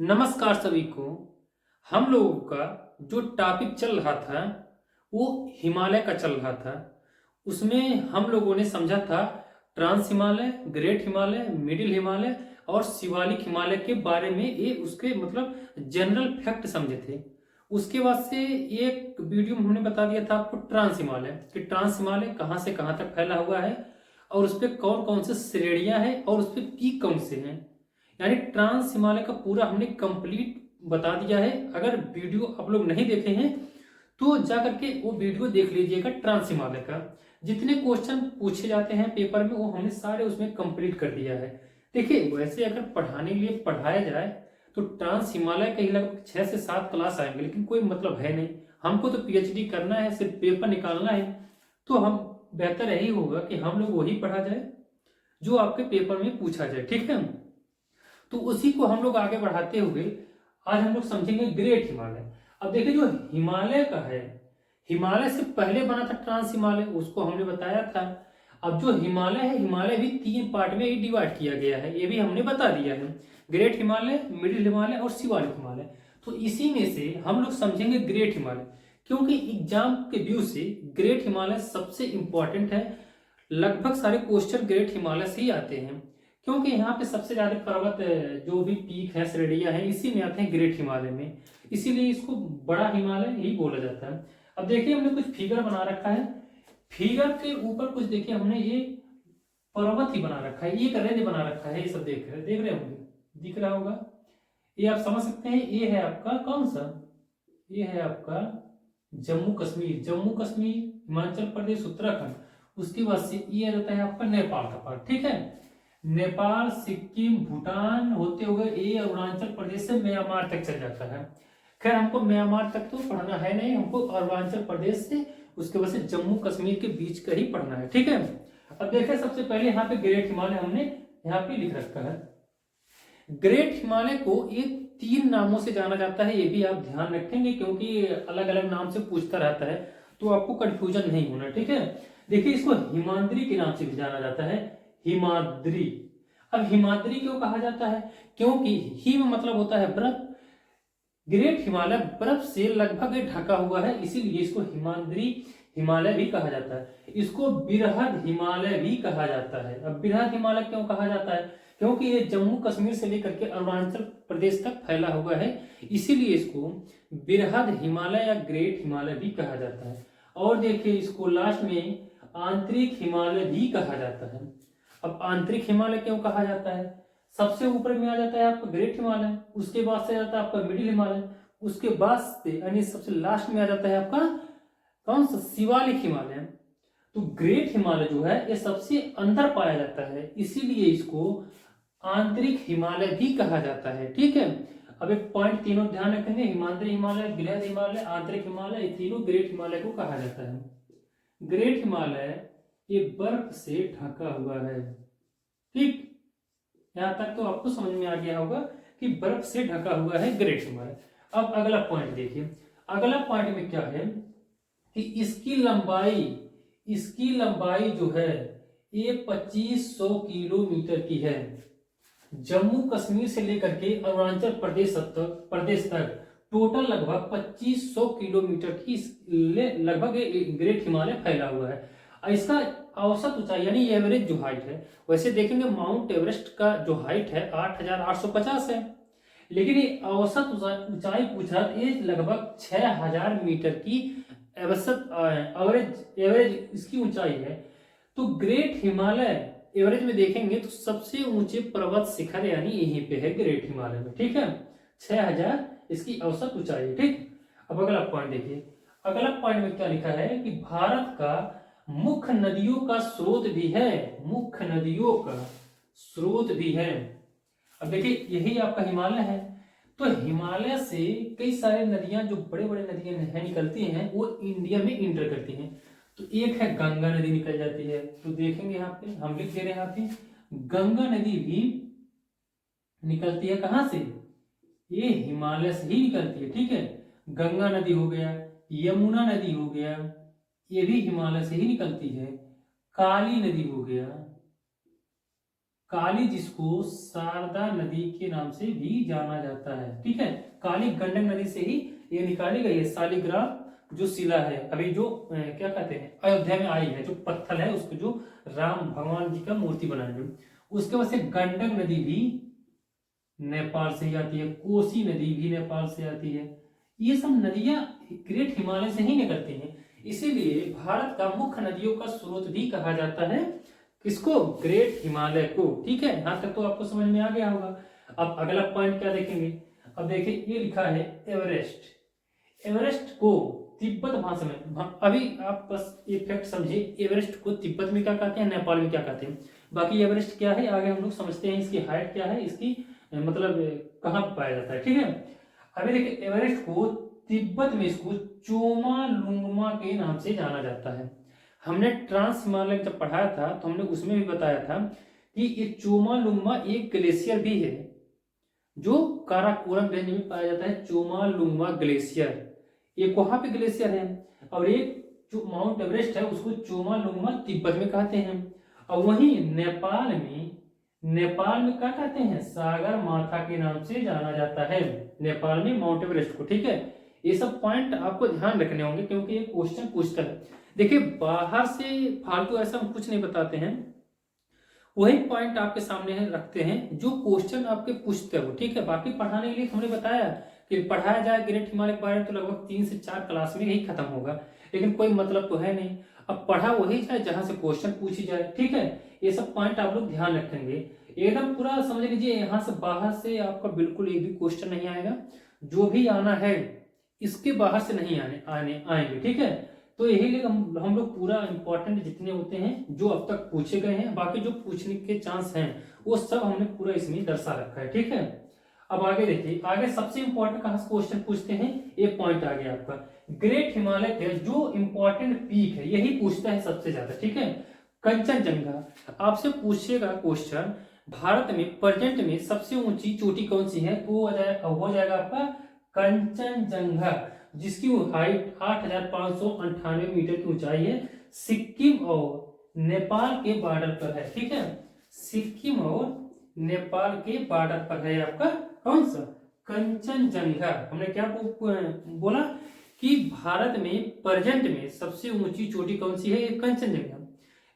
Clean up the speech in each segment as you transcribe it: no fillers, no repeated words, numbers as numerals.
नमस्कार सभी को। हम लोगों का जो टॉपिक चल रहा था वो हिमालय का चल रहा था। उसमें हम लोगों ने समझा था trans Himalaya, great Himalaya, middle Himalaya और शिवालिक हिमालय के बारे में। ये उसके मतलब जनरल फैक्ट समझे थे। उसके बाद से एक वीडियो में हमने बता दिया था आपको ट्रांस हिमालय कि ट्रांस हिमालय कहाँ से कहाँ तक फैला हुआ है और उस पर कौन कौन से श्रेणियां हैं और उस पर पीक कौन से हैं। यानी ट्रांस हिमालय का पूरा हमने कंप्लीट बता दिया है। अगर वीडियो आप लोग नहीं देखे हैं तो जा करके वो वीडियो देख लीजिएगा। ट्रांस हिमालय का जितने क्वेश्चन पूछे जाते हैं पेपर में वो हमने सारे उसमें कंप्लीट कर दिया है। देखिए वैसे अगर पढ़ाने के लिए पढ़ाया जाए तो ट्रांस हिमालय का ही लगभग 6 से 7 क्लास आएंगे, लेकिन कोई मतलब है नहीं। हमको तो पीएचडी करना है, सिर्फ पेपर निकालना है। तो हम बेहतर यही होगा कि हम लोग वही पढ़ा जाए जो आपके पेपर में पूछा जाए, ठीक है। तो उसी को हम लोग आगे बढ़ाते हुए आज हम लोग समझेंगे ग्रेट हिमालय। अब देखिए जो हिमालय का है, हिमालय से पहले बना था ट्रांस हिमालय, उसको हमने बताया था। अब जो हिमालय है, हिमालय भी 3 पार्ट में डिवाइड किया गया है, ये भी हमने बता दिया है। ग्रेट हिमालय, मिडिल हिमालय और शिवालिक हिमालय। तो इसी में से हम लोग समझेंगे ग्रेट हिमालय, क्योंकि एग्जाम के व्यू से ग्रेट हिमालय सबसे इंपॉर्टेंट है। लगभग सारे क्वेश्चन ग्रेट हिमालय से ही आते हैं, क्योंकि यहाँ पे सबसे ज्यादा पर्वत जो भी पीक है, श्रेणियां हैं, इसी में आते हैं ग्रेट हिमालय में। इसीलिए इसको बड़ा हिमालय ही बोला जाता है। अब देखिए हमने कुछ फिगर बना रखा है। फिगर के ऊपर कुछ देखिए हमने ये पर्वत ही बना रखा है, एक रेंज बना रखा है। ये सब देख रहे होंगे, दिख रहा होगा। ये आप समझ सकते हैं। ये है आपका कौन सा, ये है आपका जम्मू कश्मीर, जम्मू कश्मीर, हिमाचल प्रदेश, उत्तराखंड। उसके बाद से ये आ जाता है आपका नेपाल का पार्ट, ठीक है। नेपाल, सिक्किम, भूटान होते हुए ये अरुणाचल प्रदेश से म्यांमार तक चल जाता है। खैर हमको म्यांमार तक तो पढ़ना है नहीं, हमको अरुणाचल प्रदेश से उसके बाद से जम्मू कश्मीर के बीच का ही पढ़ना है, ठीक है। अब देखें सबसे पहले यहाँ पे ग्रेट हिमालय हमने यहाँ पे लिख रखा है। ग्रेट हिमालय को ये 3 नामों से जाना जाता है, ये भी आप ध्यान रखेंगे क्योंकि अलग अलग नाम से पूछता रहता है, तो आपको कंफ्यूजन नहीं होना, ठीक है। देखिए इसको हिमाद्री के नाम से भी जाना जाता है, हिमाद्री। अब हिमाद्री क्यों कहा जाता है? क्योंकि हिम मतलब होता है बर्फ, ग्रेट हिमालय बर्फ से लगभग ढका हुआ है, इसीलिए इसको हिमाद्री हिमालय भी कहा जाता है। इसको बृहद हिमालय भी कहा जाता है। अब बृहद हिमालय क्यों कहा जाता है? क्योंकि ये जम्मू कश्मीर से लेकर के अरुणाचल प्रदेश तक फैला हुआ है, इसीलिए इसको बृहद हिमालय या ग्रेट हिमालय भी कहा जाता है। और देखिए इसको लास्ट में आंतरिक हिमालय भी कहा जाता है। अब आंतरिक हिमालय क्यों कहा जाता है? सबसे ऊपर में आ जाता है आपका ग्रेट हिमालय, उसके बाद से आ जाता है आपका मिडिल हिमालय, उसके बाद से यानी सबसे लास्ट में आ जाता है आपका कौन सा, शिवालिक हिमालय। तो ग्रेट हिमालय जो है ये सबसे अंदर पाया जाता है, इसीलिए इसको आंतरिक हिमालय भी कहा जाता है, ठीक है। अब एक पॉइंट तीनों ध्यान रखेंगे, हिमाद्री हिमालय, बृहद हिमालय, आंतरिक हिमालय, ये तीनों ग्रेट हिमालय को कहा जाता है। ग्रेट हिमालय ये बर्फ से ढका हुआ है, ठीक। यहां तक तो आपको समझ में आ गया होगा कि बर्फ से ढका हुआ है ग्रेट हिमालय। अब अगला पॉइंट देखिए, अगला पॉइंट में क्या है कि इसकी लंबाई जो है ये 2500 किलोमीटर की है। जम्मू कश्मीर से लेकर के अरुणाचल प्रदेश तक टोटल लगभग 2500 किलोमीटर की लगभग ग्रेट हिमालय फैला हुआ है। इसका औसत ऊंचाई यानी एवरेज जो हाइट है, वैसे देखेंगे माउंट एवरेस्ट का जो हाइट है 8850 है, लेकिन ये औसत ऊंचाई पूछ रहा ये लगभग 6000 मीटर की औसत एवरेज इसकी ऊंचाई है। तो ग्रेट हिमालय एवरेज में देखेंगे तो सबसे ऊंचे पर्वत शिखर यानी यहीं पे है ग्रेट हिमालय में, ठीक है। 6000 इसकी औसत ऊंचाई है, ठीक। अब अगला पॉइंट देखिए, अगला पॉइंट में क्या लिखा है कि भारत का मुख्य नदियों का स्रोत भी है, मुख्य नदियों का स्रोत भी है। अब देखिए यही आपका हिमालय है, तो हिमालय से कई सारे नदियां जो बड़े बड़े नदियां हैं निकलती हैं वो इंडिया में इंटर करती हैं। तो एक है गंगा नदी निकल जाती है, तो देखेंगे यहाँ पे हम लिख दे रहे हैं यहाँ पे गंगा नदी भी निकलती है कहां से, ये हिमालय से ही निकलती है, ठीक है। गंगा नदी हो गया, यमुना नदी हो गया, ये भी हिमालय से ही निकलती है। काली नदी हो गया, काली, जिसको शारदा नदी के नाम से भी जाना जाता है। ठीक है, काली गंडक नदी से ही ये निकाली गई है। शालिग्राम जो शिला है, अभी जो क्या कहते हैं अयोध्या में आई है, जो पत्थर है उसको, जो राम भगवान जी का मूर्ति बनाने में, उसके वजह से गंडक नदी भी नेपाल से ही आती है, कोसी नदी भी नेपाल से आती है। ये सब नदियां ग्रेट हिमालय से ही निकलती हैं। इसीलिए भारत का मुख्य नदियों का स्रोत भी कहा जाता है किसको? ग्रेट हिमालय को। ठीक है, यहां तक तो आपको समझ में आ गया होगा। अब अगला पॉइंट क्या देखेंगे? अब देखिए, ये लिखा है एवरेस्ट। एवरेस्ट को तिब्बत भाषा में, अभी आप बस ये फैक्ट समझिए, एवरेस्ट को तिब्बत में क्या कहते हैं, नेपाल में क्या कहते हैं। बाकी एवरेस्ट क्या है आगे हम लोग समझते हैं, इसकी हाइट क्या है, इसकी मतलब कहाँ पाया जाता है। ठीक है, अभी देखिए, एवरेस्ट को तिब्बत में इसको चोमालुंगमा के नाम से जाना जाता है। हमने ट्रांस हिमालय जब पढ़ाया था तो हमने उसमें भी बताया था कि ये चोमालुंगमा एक ग्लेशियर भी है जो काराकोरम रेंज में पाया जाता है। चोमालुंगमा ग्लेशियर एक वहां पे ग्लेशियर है, और एक जो माउंट एवरेस्ट है उसको चोमालुंगमा तिब्बत में कहते हैं। और वहीं नेपाल में क्या कहते हैं? सागर माथा के नाम से जाना जाता है नेपाल में माउंट एवरेस्ट को। ठीक है, ये सब पॉइंट आपको ध्यान रखने होंगे क्योंकि ये क्वेश्चन पूछता है। देखिए, बाहर से फालतू ऐसा हम कुछ नहीं बताते हैं, वही पॉइंट आपके सामने रखते हैं जो क्वेश्चन आपके पूछते हो। ठीक है, बाकी पढ़ाने के लिए हमने बताया कि पढ़ाया जाए ग्रेट हिमालय के बारे में तो लगभग 3 से 4 क्लास में ही खत्म होगा, लेकिन कोई मतलब तो है नहीं। अब पढ़ा वही जाए जहां से क्वेश्चन पूछी जाए। ठीक है, ये सब पॉइंट आप लोग ध्यान रखेंगे, एकदम पूरा समझ लीजिए। यहाँ से बाहर से आपका बिल्कुल एक भी क्वेश्चन नहीं आएगा, जो भी आना है इसके बाहर से नहीं आएंगे। ठीक है, तो यही लिए हम लोग पूरा इंपॉर्टेंट जितने होते हैं जो अब तक पूछे गए हैं, बाकी जो पूछने के चांस हैं वो सब हमने पूरा इसमें दर्शा रखा है। ठीक है, अब आगे देखिए, आगे सबसे इंपॉर्टेंट कहां से क्वेश्चन पूछते हैं, एक पॉइंट आ गया आपका ग्रेट हिमालय के जो इंपॉर्टेंट पीक है यही पूछता है सबसे ज्यादा। ठीक है, कंचनजंगा आपसे पूछेगा क्वेश्चन, भारत में प्रेजेंट में सबसे ऊंची चोटी कौन सी है, तो हो जाएगा आपका कंचनजंगा, जिसकी हाइट 8,598 मीटर की ऊंचाई है, सिक्किम और नेपाल के बॉर्डर पर है। ठीक है, सिक्किम और नेपाल के बॉर्डर पर है आपका कौन सा? कंचनजंगा। हमने क्या बोला कि भारत में प्रेजेंट में सबसे ऊंची चोटी कौन सी है, कंचनजंगा।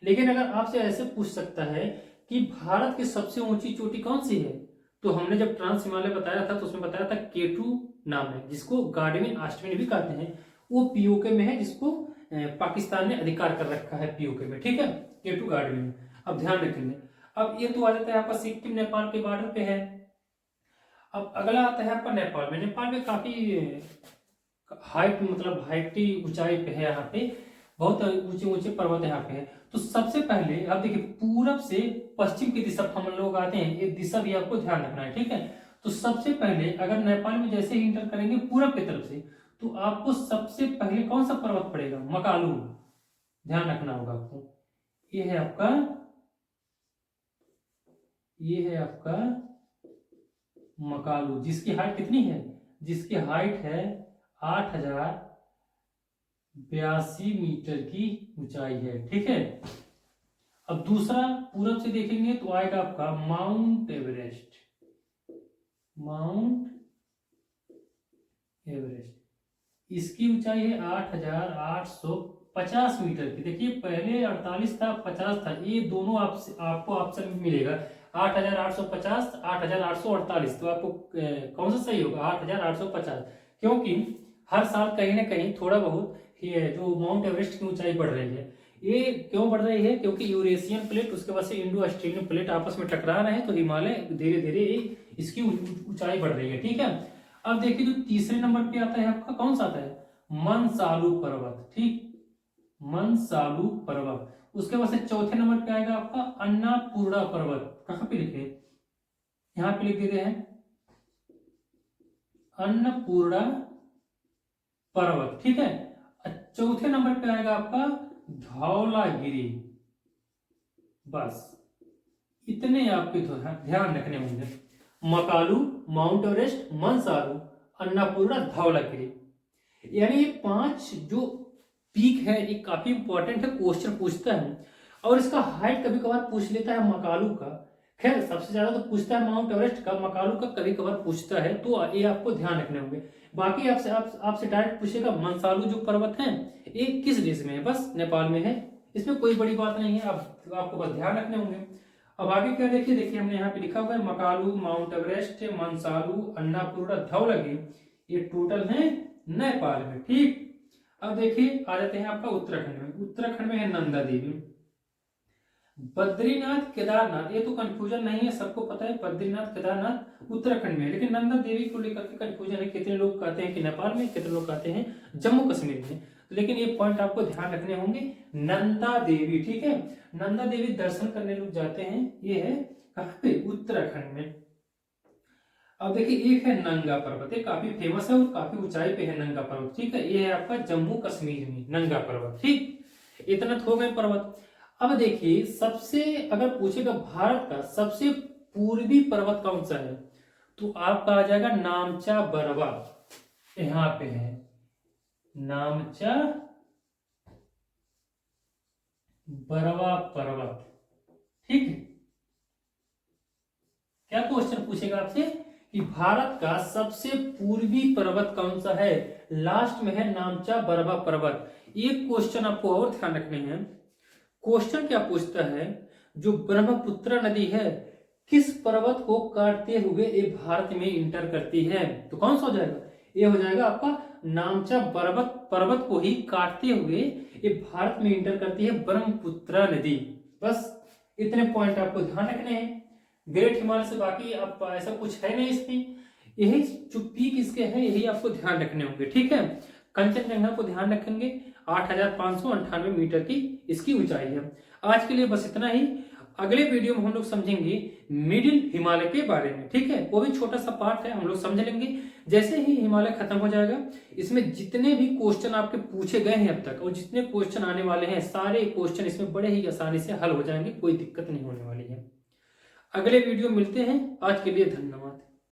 लेकिन अगर आपसे ऐसे पूछ सकता है कि भारत की सबसे ऊंची चोटी कौन सी है, तो हमने जब ट्रांस हिमालय बताया था तो उसमें बताया था केटू नाम है, जिसको गार्डविन ऑस्ट्रेलिया भी कहते हैं, वो पीओके में है, जिसको पाकिस्तान ने अधिकार कर रखा है पीओके में। ठीक है, केटू गार्डविन। अब ध्यान रखेंगे, अब ये तो आ जाता है आपका सिक्किम नेपाल के बॉर्डर पे है। अब अगला आता है आपका नेपाल में। नेपाल में काफी हाइट, मतलब हाइटी ऊंचाई पे है, यहाँ पे बहुत ऊंचे ऊंचे पर्वत यहाँ पे है। तो सबसे पहले आप देखिए, पूरब से पश्चिम की दिशा हम लोग आते हैं, ये दिशा भी आपको ध्यान रखना है। ठीक है, तो सबसे पहले अगर नेपाल में जैसे ही इंटर करेंगे पूरब की तरफ से, तो आपको सबसे पहले कौन सा पर्वत पड़ेगा? मकालू। ध्यान रखना होगा आपको। ये है आपका मकालू, जिसकी हाइट कितनी है? जिसकी हाइट है 8,082 मीटर की ऊंचाई है। ठीक है, अब दूसरा पूरब से देखेंगे तो आएगा आपका माउंट एवरेस्ट। माउंट एवरेस्ट, इसकी ऊंचाई है 8,850 मीटर की। देखिए, पहले 48 था, 50 था, ये दोनों आपको ऑप्शन में मिलेगा, 8,850, 8,848। तो आपको कौन सा सही होगा? 8,850, क्योंकि हर साल कहीं ना कहीं थोड़ा बहुत जो माउंट एवरेस्ट की ऊंचाई बढ़ रही है। ये क्यों बढ़ रही है? क्योंकि यूरेशियन प्लेट उसके बाद से इंडो ऑस्ट्रेलियन प्लेट आपस में टकरा रहे हैं, तो हिमालय धीरे धीरे इसकी ऊंचाई बढ़ रही है। ठीक है, अब देखिए, जो तीसरे नंबर पे आता है आपका कौन सा आता है? मनसालू पर्वत। ठीक, मनसालू पर्वत। उसके बाद से चौथे नंबर पे आएगा आपका अन्नपूर्णा पर्वत। कहां पे लिखे? यहां पे लिख देते हैं अन्नपूर्णा पर्वत। ठीक है, चौथे नंबर पे आएगा आपका धौलागिरी। बस इतने आपके ध्यान रखने होंगे, मकालू, माउंट एवरेस्ट, मनसालू, अन्नपूर्णा, धौलागिरी। यानी ये 5 जो पीक है, ये काफी इंपॉर्टेंट है, क्वेश्चन पूछता है। और इसका हाइट कभी कभार पूछ लेता है मकालू का खैर सबसे ज्यादा तो पूछता है माउंट एवरेस्ट का, मकालू का कभी कभार पूछता है, तो ये आपको ध्यान रखने होंगे। बाकी आपसे डायरेक्ट पूछेगा मंसालू जो पर्वत है ये किस देश में है, बस नेपाल में है, इसमें कोई बड़ी बात नहीं है, अब आपको बस ध्यान रखने होंगे। अब आगे क्या देखिए हमने यहाँ पे लिखा हुआ है मकालू, माउंट एवरेस्ट, मंसालू, अन्नापूर्णा, धौलागिरी, ये टोटल है नेपाल में। ठीक, अब देखिए आ जाते हैं आपका उत्तराखंड में। उत्तराखंड में है नंदा देवी, बद्रीनाथ, केदारनाथ, ये तो कंफ्यूजन नहीं है, सबको पता है बद्रीनाथ केदारनाथ उत्तराखंड में है, लेकिन नंदा देवी को लेकर के कंफ्यूजन है, कितने लोग कहते हैं कि नेपाल में, कितने लोग कहते हैं जम्मू कश्मीर में। लेकिन ये पॉइंट आपको ध्यान रखने होंगे, नंदा देवी, ठीक है, नंदा देवी दर्शन करने लोग जाते हैं, ये है कहाँ पे, उत्तराखंड में। अब देखिए एक है नंगा पर्वत, ये काफी फेमस है और काफी ऊंचाई पे है नंगा पर्वत, ठीक है, ये है आपका जम्मू कश्मीर में नंगा पर्वत। ठीक, इतना तो हो गए पर्वत। अब देखिए सबसे, अगर पूछेगा भारत का सबसे पूर्वी पर्वत कौन सा है, तो आपका आ जाएगा नामचा बरवा, यहाँ पे है नामचा बरवा पर्वत। ठीक है, क्या क्वेश्चन पूछेगा आपसे कि भारत का सबसे पूर्वी पर्वत कौन सा है, लास्ट में है नामचा बरवा पर्वत। ये क्वेश्चन आपको और ध्यान रखने हैं। क्वेश्चन क्या पूछता है, जो ब्रह्मपुत्र नदी है किस पर्वत को काटते हुए ये भारत में इंटर करती है, तो कौन सा हो जाएगा, ये हो जाएगा आपका नामचा पर्वत को ही काटते हुए ये भारत में इंटर करती है ब्रह्मपुत्र नदी। बस इतने पॉइंट आपको ध्यान रखने हैं ग्रेट हिमालय से, बाकी आप ऐसा कुछ है नहीं इसमें, यही जो पीक इसके हैं यही आपको ध्यान रखने होंगे। ठीक है, कंचनजंगा को ध्यान रखेंगे, 8,598 मीटर की इसकी ऊंचाई है। आज के लिए बस इतना ही, अगले वीडियो में हम लोग समझेंगे मिडिल हिमालय के बारे में। ठीक है, वो भी छोटा सा पार्ट है, हम लोग समझ लेंगे। जैसे ही हिमालय खत्म हो जाएगा, इसमें जितने भी क्वेश्चन आपके पूछे गए हैं अब तक और जितने क्वेश्चन आने वाले हैं, सारे क्वेश्चन इसमें बड़े ही आसानी से हल हो जाएंगे, कोई दिक्कत नहीं होने वाली है। अगले वीडियो मिलते हैं, आज के लिए धन्यवाद।